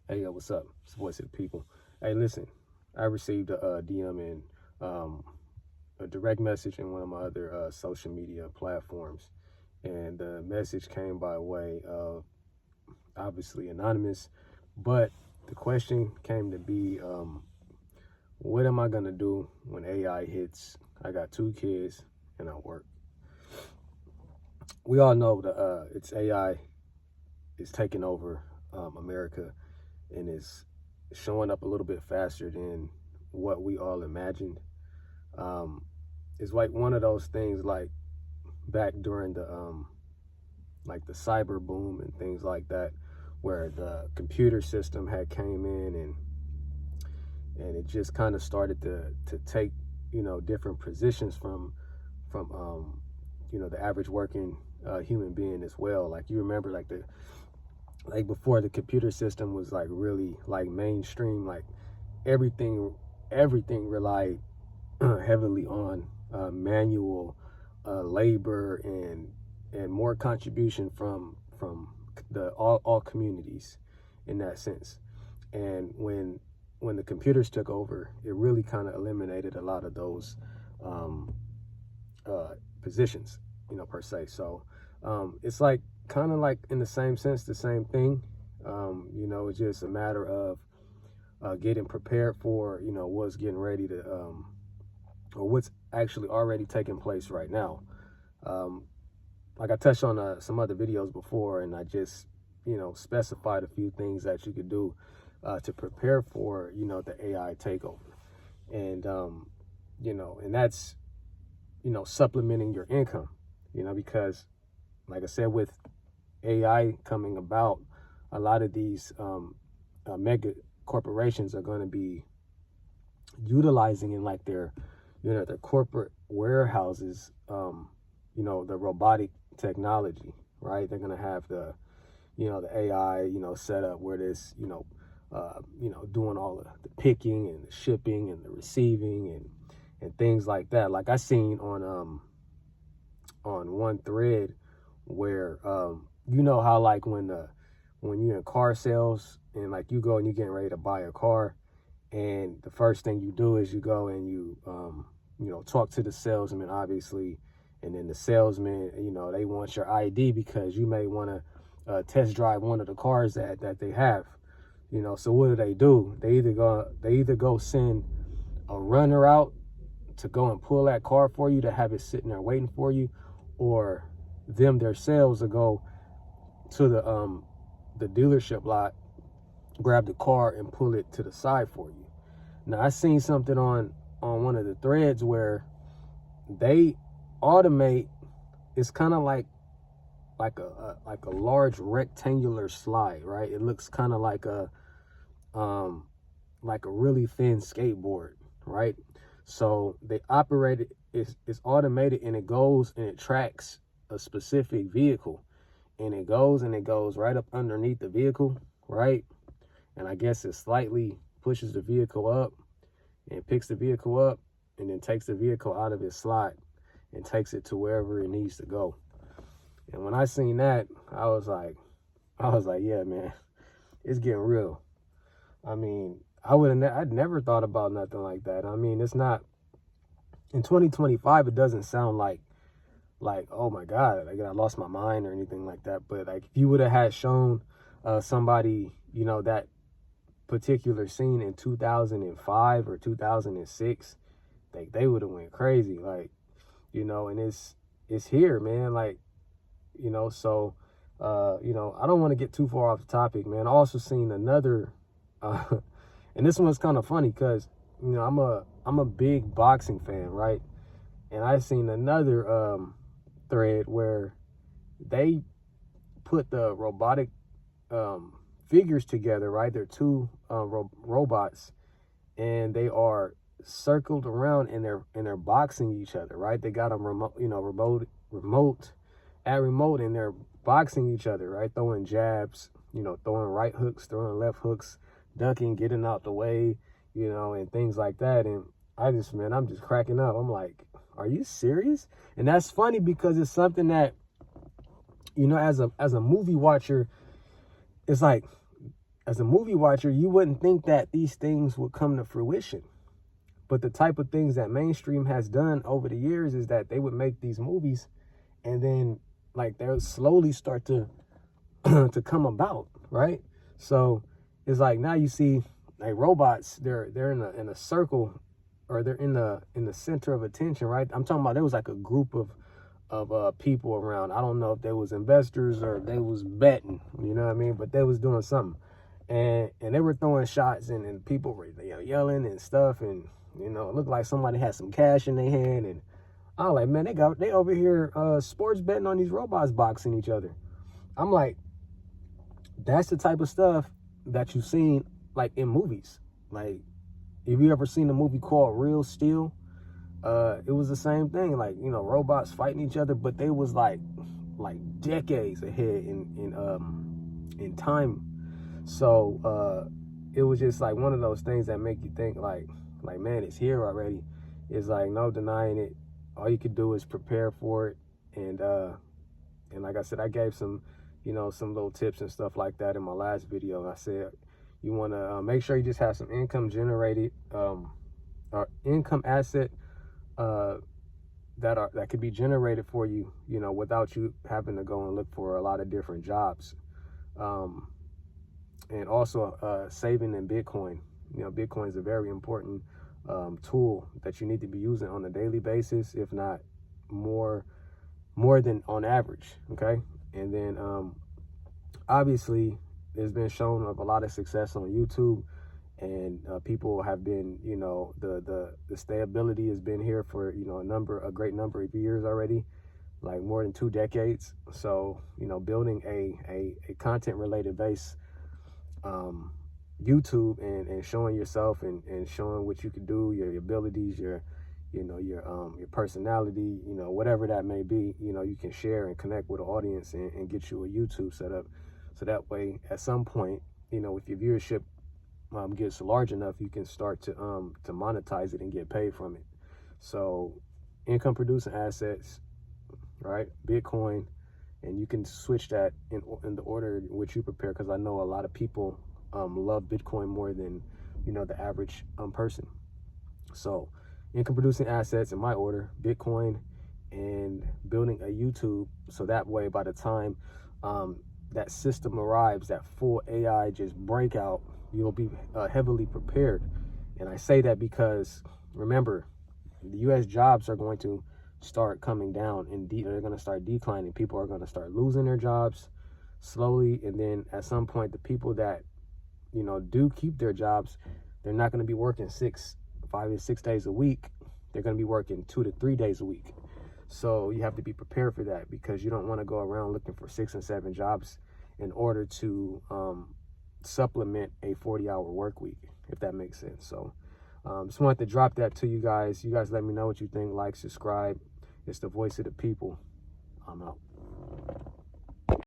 Hey, yo, what's up? It's the voice of the people. Hey, listen, I received a DM and a direct message in one of my other social media platforms. And the message came by way of obviously anonymous, but the question came to be what am I going to do when AI hits? I got 2 kids and I work. We all know that it's AI is taking over America and is showing up a little bit faster than what we all imagined. It's like one of those things like back during the cyber boom and things like that, where the computer system had came in and it just kind of started to take different positions from the average working human being as well. Like you remember like before the computer system was like really like mainstream, like everything relied heavily on manual labor and more contribution from the all communities in that sense. And when the computers took over, it really kind of eliminated a lot of those um, positions, per se. So it's like kind of like in the same sense, the same thing. It's just a matter of getting prepared for what's getting ready to or what's actually already taking place right now. Like I touched on some other videos before, and I just specified a few things that you could do to prepare for the AI takeover, and and that's supplementing your income, because like I said, with AI coming about, a lot of these mega corporations are going to be utilizing in like their their corporate warehouses the robotic technology, right? They're going to have the the AI set up where this doing all the picking and the shipping and the receiving and things like that. Like I seen on one thread where how like when you're in car sales and like you go and you're getting ready to buy a car, and the first thing you do is you go and you talk to the salesman, obviously, and then the salesman they want your ID because you may want to test drive one of the cars that they have. So what do? They either go send a runner out to go and pull that car for you, to have it sitting there waiting for you, or themselves will go to the dealership lot, grab the car and pull it to the side for you. Now I seen something on one of the threads where they automate. It's kind of like a large rectangular slide, right? It looks kind of like a really thin skateboard, right? So they operate it. It's automated, and it goes and it tracks a specific vehicle, and it goes right up underneath the vehicle, right? And I guess it slightly pushes the vehicle up and picks the vehicle up, and then takes the vehicle out of its slot and takes it to wherever it needs to go. And when I seen that, I was like, yeah, man, it's getting real. I mean, I'd never thought about nothing like that. I mean, it's not in 2025. It doesn't sound like oh my God, like I lost my mind or anything like that. But like if you would have had shown somebody that particular scene in 2005 or 2006, they would have went crazy. Like and it's here, man. Like so I don't want to get too far off the topic, man. I also seen another and this one's kind of funny because I'm a big boxing fan, right? And I seen another thread where they put the robotic figures together, right? They're two robots, and they are circled around, and they're boxing each other, right? They got them remote, remote, and they're boxing each other, right? Throwing jabs, throwing right hooks, throwing left hooks, ducking, getting out the way, and things like that. And I'm just cracking up. I'm like, are you serious? And that's funny because it's something that, as a movie watcher, it's like as a movie watcher, you wouldn't think that these things would come to fruition. But the type of things that mainstream has done over the years is that they would make these movies, and then like they'll slowly start to to come about, right? So it's like now you see like robots, they're in a circle, or they're in the center of attention, right? I'm talking about there was like a group of people around. I don't know if they was investors or they was betting, you know what I mean? But they was doing something, and they were throwing shots, and people were, you know, yelling and stuff, and you know, it looked like somebody had some cash in their hand, and I was like, man, they over here sports betting on these robots boxing each other. I'm like, that's the type of stuff that you've seen like in movies. Like, if you ever seen a movie called Real Steel, it was the same thing. Like, you know, robots fighting each other, but they was like decades ahead in time. So it was just like one of those things that make you think like man, it's here already. It's like no denying it. All you could do is prepare for it, and like I said, I gave some, you know, some little tips and stuff like that in my last video. I said you want to make sure you just have some income generated, or income asset that could be generated for you, you know, without you having to go and look for a lot of different jobs. And also saving in Bitcoin. You know, Bitcoin is a very important tool that you need to be using on a daily basis, if not more than on average. Okay, and then obviously there's been shown of a lot of success on YouTube, and people have been, you know, the stability has been here for, you know, a great number of years already, like more than 2 decades. So, you know, building a content related base, YouTube, and showing yourself and showing what you can do, your abilities, your personality, you know, whatever that may be, you know, you can share and connect with an audience and get you a YouTube set up. So that way, at some point, you know, if your viewership gets large enough, you can start to monetize it and get paid from it. So income producing assets, right? Bitcoin, and you can switch that in the order in which you prepare, because I know a lot of people love Bitcoin more than, you know, the average person. So income producing assets in my order: Bitcoin and building a YouTube, so that way by the time that system arrives, that full AI just breakout, you'll be heavily prepared. And I say that because, remember, the U.S. jobs are going to start coming down, and they're going to start declining. People are going to start losing their jobs slowly, and then at some point, the people that, you know, do keep their jobs, they're not going to be working 5 to 6 days a week. They're going to be working 2 to 3 days a week. So you have to be prepared for that, because you don't want to go around looking for 6 and 7 jobs in order to supplement a 40-hour work week, if that makes sense. So just wanted to drop that to you guys. You guys let me know what you think. Like, subscribe. It's the voice of the people. I'm out.